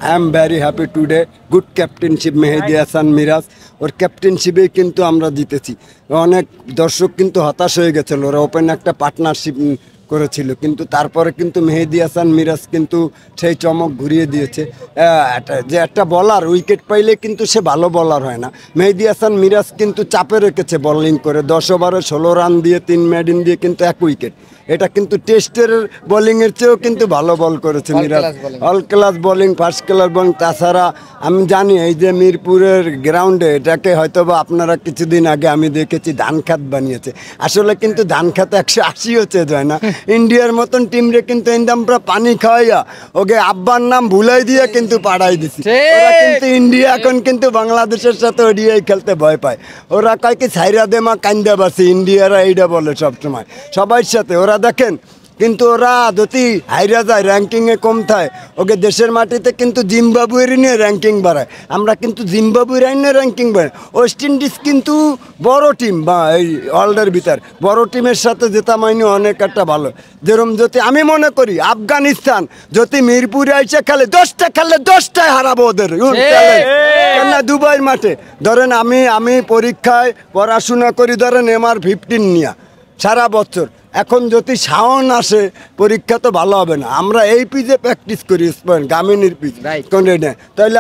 I am very happy today good captainship Mehedi Hasan Miraz ওর ক্যাপ্টেনশিপে কিন্তু আমরা জিতেছি অনেক দর্শক কিন্তু হতাশ হয়ে গেছিল ওরা ওপেন একটা পার্টনারশিপ করেছিল কিন্তু তারপরে কিন্তু মেহেদী হাসান মিরাজ কিন্তু সেই চমক ঘুরিয়ে দিয়েছে যে একটা বলার উইকেট পাইলে কিন্তু সে ভালো বলার হয় না মেহেদী হাসান মিরাজ কিন্তু চাপে রেখেছে বোলিং করে 10 ওভারে 16 রান দিয়ে 3 মেডেন দিয়ে কিন্তু 1 উইকেট এটা কিন্তু টেস্টের বোলিংয়ের চেয়েও কিন্তু ভালো বল করেছে Miraz all class bowling first class bowling তাছাড়া আমি জানি এই যে মিরপুরের গ্রাউন্ডে এটাকে হয়তোবা আপনারা কিছুদিন আগে আমি দেখেছি ধান খাত বানিয়েছে আসলে কিন্তু ধান খাত 180 হচ্ছে যায় না ইন্ডিয়ার মতন টিমরে কিন্তু আমরা পানি খাওয়াইয়া ওকে আব্বার নাম ভুলাই দিয়ে কিন্তু পাড়াই দিছি ওরা কিন্তু ইন্ডিয়া এখন কিন্তু বাংলাদেশের সাথে ওডিআই খেলতে ভয় পায় ওরা কয় কি ছাইরা দেমা কান্দা বাসি ইন্ডিয়ারা এইটা বলে সবসময় সবার সাথে ওরা দেখেন কিন্তু ওরা যদি হাইরা যায় র্যাঙ্কিংয়ে কম থাকে ওকে দেশের মাটিতে কিন্তু জিম্বাবুয়েরই নিয়ে র্যাঙ্কিং বাড়ায় আমরা কিন্তু জিম্বাবুয়ের নিয়ে র্যাঙ্কিং বাড়াই ওয়েস্ট ইন্ডিজ কিন্তু বড় টিম বা এই ওয়ার্ল্ডের ভিতর বড় টিমের সাথে জেতা মাইনে অনেক একটা ভালো যেরকম যদি আমি মনে করি আফগানিস্তান যদি মিরপুরে এসে খেলে 10টা খেললে 10টায় হারাবো ওদের দুবাইয়ের মাঠে ধরেন আমি পরীক্ষায় পড়াশোনা করি ধরেন MR15 নিয়ে সারা বছর এখন যদি শাওন আসে পরীক্ষা তো ভালো হবে না আমরা এই পিচে প্র্যাকটিস করি গামিনীর পিচ কোন তাহলে